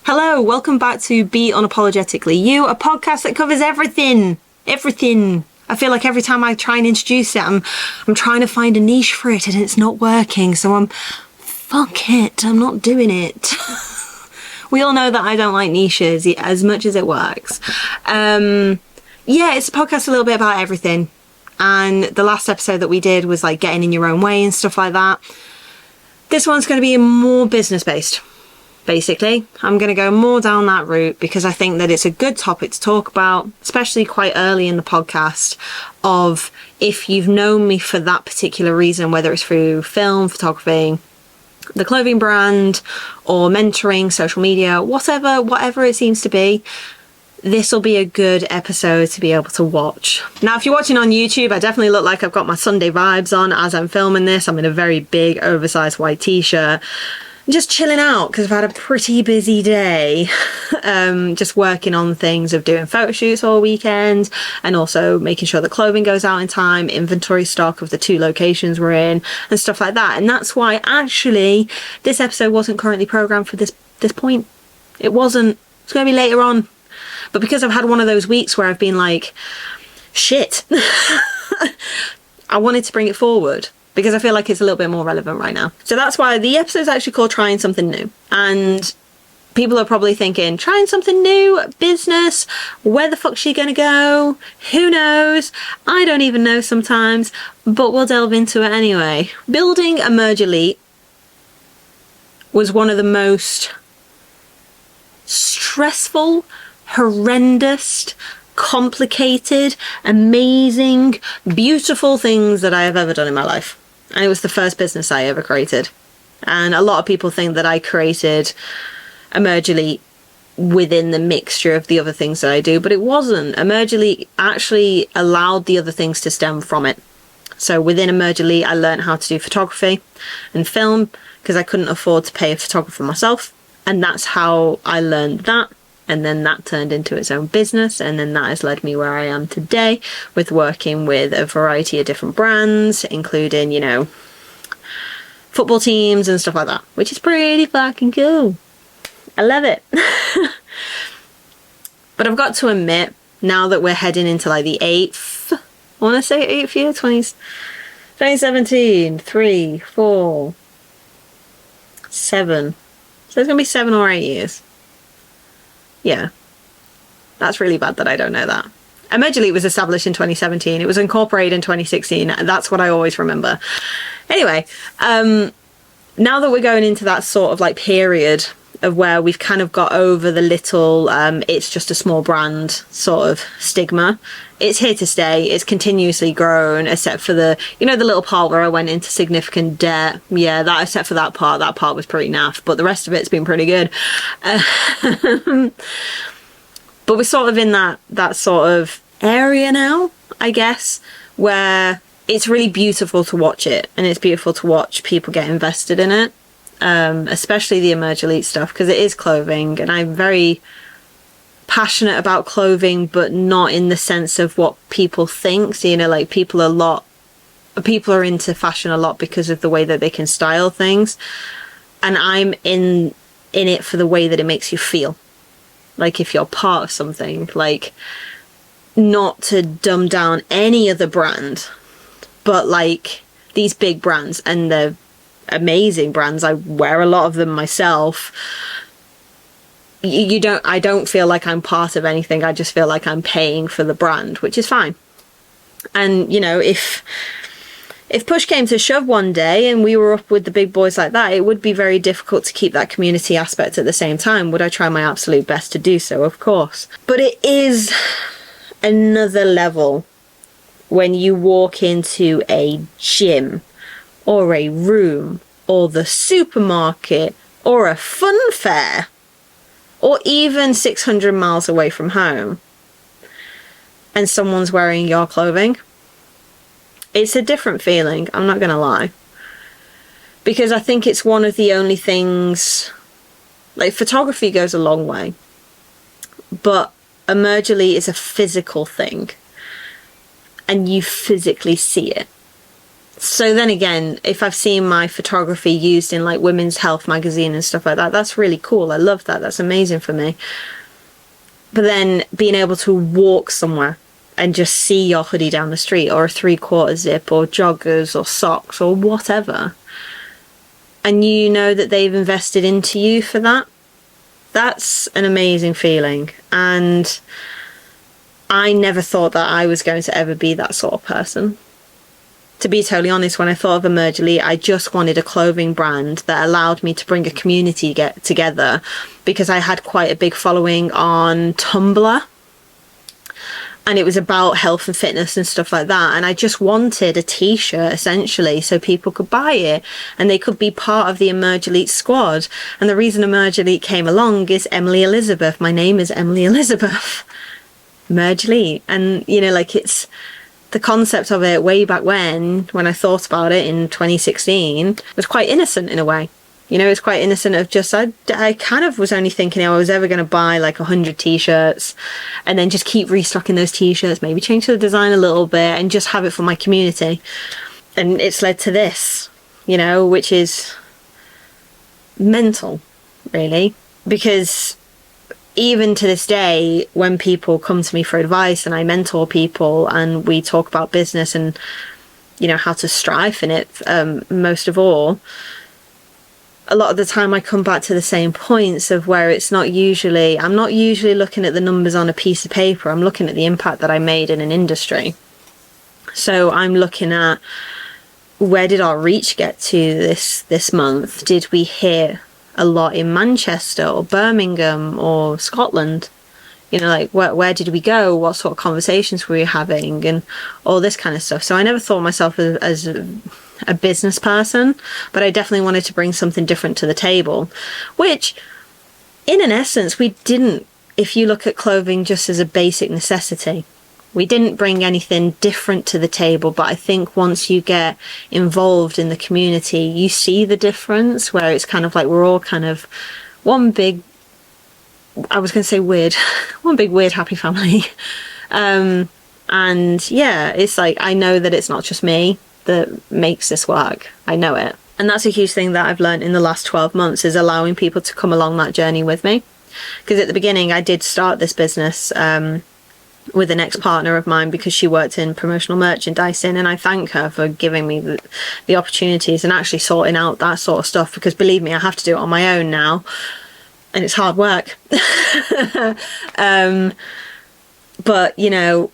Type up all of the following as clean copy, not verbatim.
Hello, welcome back to Be Unapologetically You, a podcast that covers everything. Everything. I feel like every time I try and introduce it, I'm trying to find a niche for it and it's not working. So fuck it, I'm not doing it. We all know that I don't like niches as much as it works. Yeah, it's a podcast a little bit about everything. And the last episode that we did was like getting in your own way and stuff like that. This one's going to be more business based. Basically, I'm going to go more down that route because I think that it's a good topic to talk about, especially quite early in the podcast, of if you've known me for that particular reason, whether it's through film, photography, the clothing brand, or mentoring, social media, whatever it seems to be, this will be a good episode to be able to watch. Now, if you're watching on YouTube, I definitely look like I've got my Sunday vibes on as I'm filming this. I'm in a very big, oversized white t-shirt. Just chilling out because I've had a pretty busy day, just working on things of doing photo shoots all weekend and also making sure the clothing goes out in time, inventory stock of the 2 locations we're in and stuff like that. And that's why actually this episode wasn't currently programmed for this point. It wasn't. It's going to be later on. But because I've had one of those weeks where I've been like, shit, I wanted to bring it forward, because I feel like it's a little bit more relevant right now. So that's why the episode's actually called Trying Something New. And people are probably thinking, trying something new, business, where the fuck's she gonna go? Who knows? I don't even know sometimes, but we'll delve into it anyway. Building a Merge Elite was one of the most stressful, horrendous, complicated, amazing, beautiful things that I have ever done in my life. And it was the first business I ever created. And a lot of people think that I created Emerge Elite within the mixture of the other things that I do, but it wasn't. Emerge Elite actually allowed the other things to stem from it. So within Emerge Elite, I learned how to do photography and film because I couldn't afford to pay a photographer myself. And that's how I learned that. And then that turned into its own business, and then that has led me where I am today with working with a variety of different brands, including, you know, football teams and stuff like that, which is pretty fucking cool. I love it. But I've got to admit, now that we're heading into like the 8th, I want to say 8th year, 2017, 3, 4, 7. So it's going to be 7 or 8 years. Yeah, that's really bad that I don't know that. Emerge Elite was established in 2017. It was incorporated in 2016. That's what I always remember. Anyway, now that we're going into that sort of like period of where we've kind of got over the little, it's just a small brand sort of stigma. It's here to stay. It's continuously grown, except for the, you know, the little part where I went into significant debt. Yeah, that, except for that part was pretty naff, but the rest of it's been pretty good. But we're sort of in that sort of area now, I guess, where it's really beautiful to watch it, and it's beautiful to watch people get invested in it. Especially the Emerge Elite stuff, because it is clothing, and I'm very passionate about clothing, but not in the sense of what people think. So, you know, like people are into fashion a lot because of the way that they can style things, and I'm in it for the way that it makes you feel. Like if you're part of something, like, not to dumb down any other brand, but like these big brands, and they're amazing brands, I wear a lot of them myself. I don't feel like I'm part of anything. I just feel like I'm paying for the brand, which is fine. And, you know, if push came to shove one day and we were up with the big boys like that, it would be very difficult to keep that community aspect at the same time. Would I try my absolute best to do so? Of course. But it is another level when you walk into a gym or a room or the supermarket or a fun fair, or even 600 miles away from home, and someone's wearing your clothing. It's a different feeling, I'm not gonna lie. Because I think it's one of the only things, like photography goes a long way, but Emerge Elite is a physical thing, and you physically see it. So then again, if I've seen my photography used in like Women's Health magazine and stuff like that, that's really cool. I love that. That's amazing for me. But then being able to walk somewhere and just see your hoodie down the street, or a 3/4 zip, or joggers, or socks, or whatever, and you know that they've invested into you for that, that's an amazing feeling. And I never thought that I was going to ever be that sort of person. To be totally honest, when I thought of Emerge Elite, I just wanted a clothing brand that allowed me to bring a community together, because I had quite a big following on Tumblr. And it was about health and fitness and stuff like that. And I just wanted a t-shirt, essentially, so people could buy it and they could be part of the Emerge Elite squad. And the reason Emerge Elite came along is Emily Elizabeth. My name is Emily Elizabeth. Emerge Elite. And, you know, like, it's the concept of it way back when I thought about it in 2016, was quite innocent in a way. You know, it's quite innocent of just, I kind of was only thinking I was ever going to buy like 100 t-shirts and then just keep restocking those t-shirts, maybe change the design a little bit and just have it for my community. And it's led to this, you know, which is mental, really, because even to this day, when people come to me for advice and I mentor people and we talk about business and, you know, how to strive in it, most of all, a lot of the time I come back to the same points of where I'm not usually looking at the numbers on a piece of paper. I'm looking at the impact that I made in an industry. So I'm looking at, where did our reach get to this month? Did we hit a lot in Manchester or Birmingham or Scotland? You know, like, where did we go? What sort of conversations were we having? And all this kind of stuff. So I never thought myself as a business person, but I definitely wanted to bring something different to the table, which in an essence we didn't. If you look at clothing just as a basic necessity, we didn't bring anything different to the table. But I think once you get involved in the community, you see the difference, where it's kind of like we're all kind of one big, I was going to say weird, one big weird happy family. And yeah, it's like, I know that it's not just me that makes this work. I know it. And that's a huge thing that I've learned in the last 12 months, is allowing people to come along that journey with me. Because at the beginning I did start this business with an ex-partner of mine, because she worked in promotional merchandising, and I thank her for giving me the opportunities and actually sorting out that sort of stuff, because believe me, I have to do it on my own now, and it's hard work. But, you know,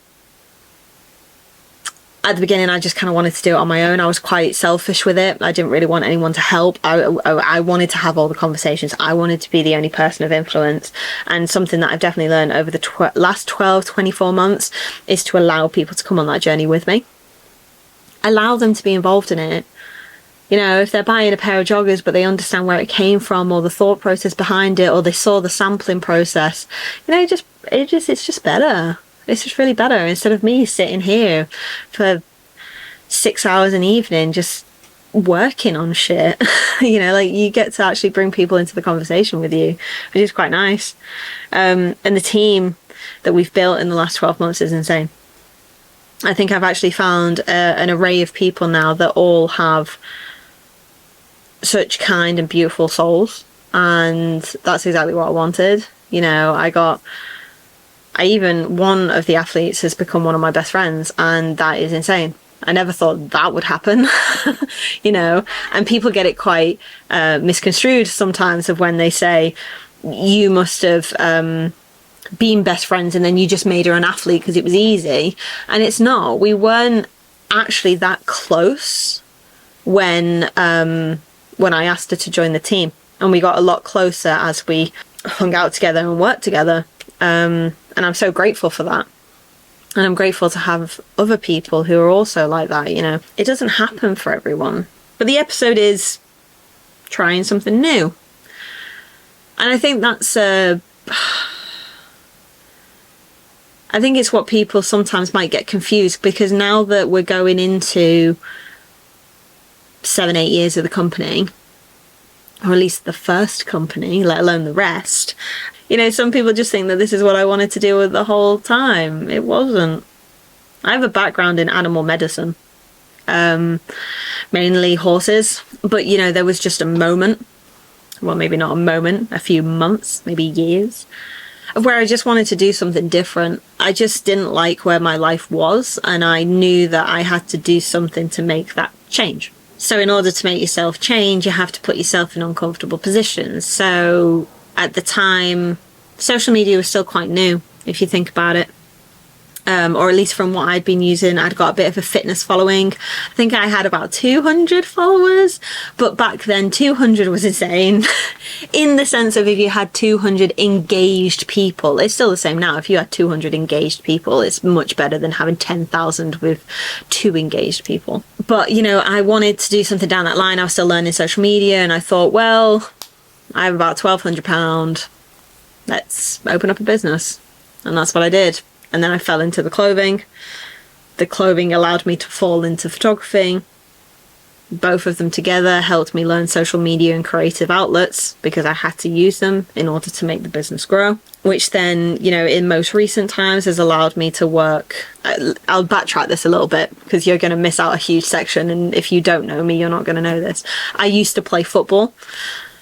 at the beginning, I just kind of wanted to do it on my own. I was quite selfish with it. I didn't really want anyone to help. I wanted to have all the conversations. I wanted to be the only person of influence. And something that I've definitely learned over the last 12, 24 months is to allow people to come on that journey with me. Allow them to be involved in it. You know, if they're buying a pair of joggers, but they understand where it came from, or the thought process behind it, or they saw the sampling process, you know, it's just better. It's just really better, instead of me sitting here for 6 hours an evening just working on shit. You know, like, you get to actually bring people into the conversation with you, which is quite nice. And the team that we've built in the last 12 months is insane. I think I've actually found an array of people now that all have such kind and beautiful souls, and that's exactly what I wanted. You know, one of the athletes has become one of my best friends, and that is insane. I never thought that would happen. You know, and people get it quite misconstrued sometimes, of when they say you must have been best friends and then you just made her an athlete because it was easy. And it's not. We weren't actually that close when I asked her to join the team, and we got a lot closer as we hung out together and worked together. And I'm so grateful for that. And I'm grateful to have other people who are also like that, you know. It doesn't happen for everyone. But the episode is trying something new. And I think that's I think it's what people sometimes might get confused, because now that we're going into 7-8 years of the company, or at least the first company, let alone the rest, you know, some people just think that this is what I wanted to do with the whole time. It wasn't. I have a background in animal medicine. mainly horses. But, you know, there was just a moment, well, maybe not a moment, a few months, maybe years, of where I just wanted to do something different. I just didn't like where my life was, and I knew that I had to do something to make that change. So in order to make yourself change, you have to put yourself in uncomfortable positions. So at the time, social media was still quite new, if you think about it. Or at least from what I'd been using, I'd got a bit of a fitness following. I think I had about 200 followers, but back then 200 was insane. In the sense of, if you had 200 engaged people, it's still the same now. If you had 200 engaged people, it's much better than having 10,000 with 2 engaged people. But, you know, I wanted to do something down that line. I was still learning social media, and I thought, well, I have about £1,200. Let's open up a business. And that's what I did. And then I fell into the clothing. The clothing allowed me to fall into photography. Both of them together helped me learn social media and creative outlets, because I had to use them in order to make the business grow. Which then, you know, in most recent times has allowed me to work. I'll backtrack this a little bit, because you're going to miss out a huge section. And if you don't know me, you're not going to know this. I used to play football.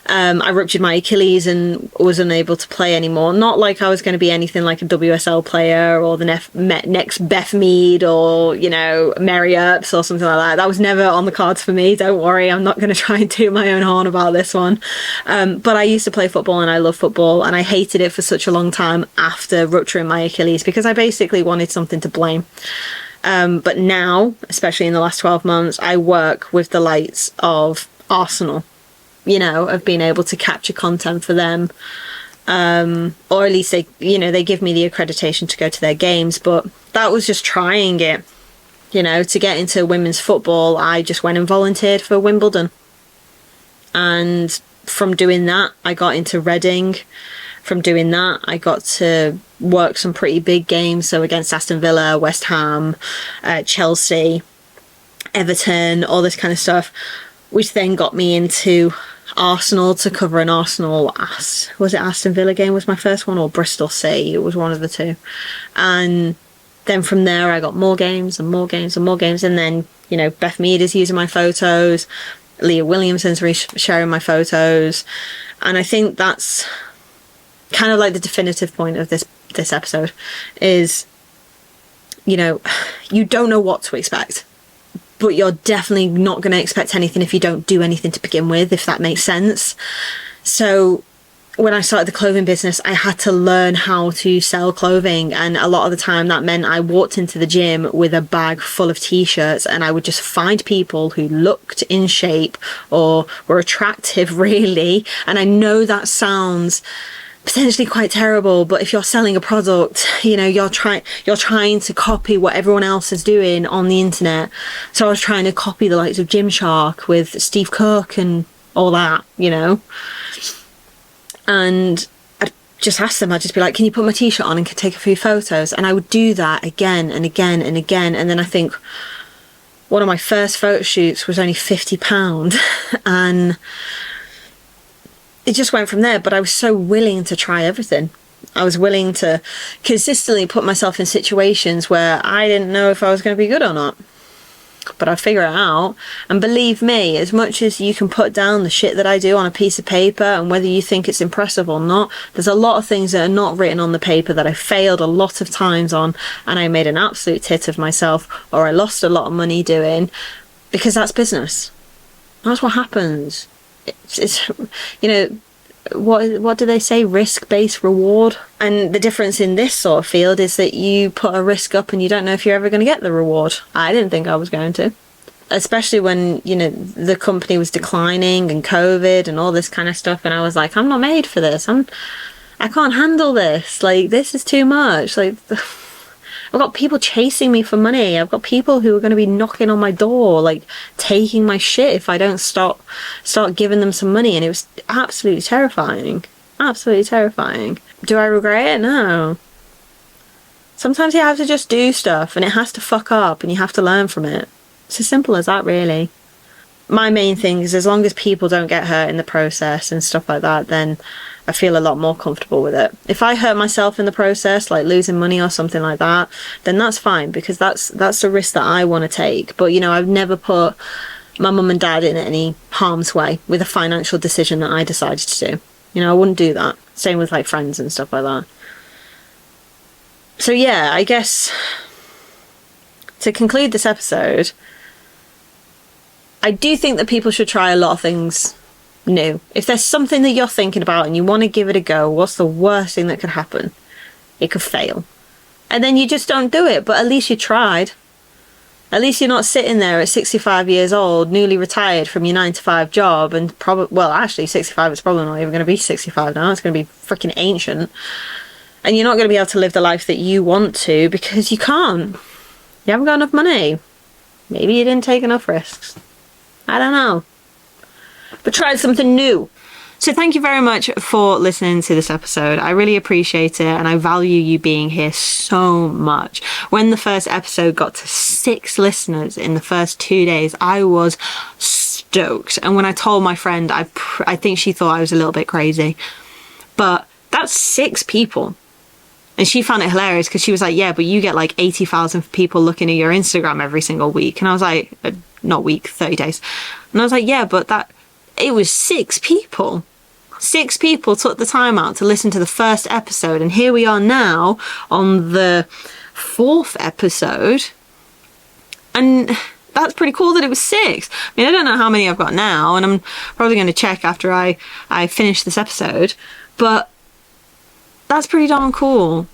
I ruptured my Achilles and was unable to play anymore. Not like I was going to be anything like a WSL player or the next Beth Mead or, you know, Mary Earps or something like that. That was never on the cards for me. Don't worry, I'm not going to try and toot my own horn about this one. But I used to play football, and I love football, and I hated it for such a long time after rupturing my Achilles, because I basically wanted something to blame. But now, especially in the last 12 months, I work with the likes of Arsenal. You know, of being able to capture content for them, or at least they, you know, they give me the accreditation to go to their games. But that was just trying it, you know. To get into women's football, I just went and volunteered for Wimbledon, and from doing that I got into Reading. From doing that I got to work some pretty big games, so against Aston Villa, West Ham, Chelsea, Everton, all this kind of stuff, which then got me into Arsenal to cover an Arsenal, was it Aston Villa game was my first one, or Bristol City? It was one of the two. And then from there I got more games and more games and more games, and then, you know, Beth Mead is using my photos, Leah Williamson's sharing my photos, and I think that's kind of like the definitive point of this episode is, you know, you don't know what to expect, but you're definitely not going to expect anything if you don't do anything to begin with, if that makes sense. So when I started the clothing business, I had to learn how to sell clothing, and a lot of the time that meant I walked into the gym with a bag full of t-shirts, and I would just find people who looked in shape or were attractive, really. And I know that sounds potentially quite terrible, but if you're selling a product, you know, you're trying to copy what everyone else is doing on the internet. So I was trying to copy the likes of Gymshark with Steve Cook and all that, you know. And I'd just ask them, I'd just be like, can you put my t-shirt on and take a few photos? And I would do that again and again and again. And then I think one of my first photo shoots was only £50 and it just went from there. But I was so willing to try everything. I was willing to consistently put myself in situations where I didn't know if I was going to be good or not. But I'd figure it out. And believe me, as much as you can put down the shit that I do on a piece of paper, and whether you think it's impressive or not, there's a lot of things that are not written on the paper that I failed a lot of times on, and I made an absolute tit of myself, or I lost a lot of money doing, because that's business. That's what happens. It's you know, what do they say? Risk-based reward. And the difference in this sort of field is that you put a risk up and you don't know if you're ever going to get the reward. I didn't think I was going to. Especially when, you know, the company was declining and COVID and all this kind of stuff. And I was like, I'm not made for this. I can't handle this. Like, this is too much. Like, I've got people chasing me for money. I've got people who are going to be knocking on my door, like taking my shit if I don't start giving them some money. And it was absolutely terrifying. Absolutely terrifying. Do I regret it? No. Sometimes you have to just do stuff and it has to fuck up and you have to learn from it. It's as simple as that, really. My main thing is, as long as people don't get hurt in the process and stuff like that, then I feel a lot more comfortable with it. If I hurt myself in the process, like losing money or something like that, then that's fine, because that's the risk that I want to take. But, you know, I've never put my mum and dad in any harm's way with a financial decision that I decided to do. You know, I wouldn't do that. Same with like friends and stuff like that. So yeah, I guess to conclude this episode, I do think that people should try a lot of things new. If there's something that you're thinking about and you want to give it a go, what's the worst thing that could happen? It could fail. And then you just don't do it, but at least you tried. At least you're not sitting there at 65 years old, newly retired from your 9-to-5 job, and well, actually 65, it's probably not even going to be 65 now, it's going to be freaking ancient. And you're not going to be able to live the life that you want to because you can't. You haven't got enough money. Maybe you didn't take enough risks. I don't know. But try something new. So thank you very much for listening to this episode. I really appreciate it, and I value you being here so much. When the first episode got to 6 listeners in the first 2 days, I was stoked. And when I told my friend, I think she thought I was a little bit crazy. But that's 6 people. And she found it hilarious because she was like, yeah, but you get like 80,000 people looking at your Instagram every single week. And I was like, not week, 30 days. And I was like, yeah, but it was 6 people. 6 people took the time out to listen to the first episode. And here we are now on the 4th episode. And that's pretty cool that it was 6. I mean, I don't know how many I've got now, and I'm probably going to check after I finish this episode. But that's pretty darn cool.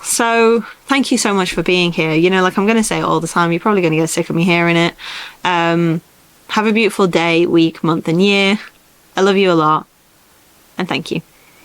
So thank you so much for being here. You know, like I'm going to say it all the time. You're probably going to get sick of me hearing it. Have a beautiful day, week, month, and year. I love you a lot. And thank you.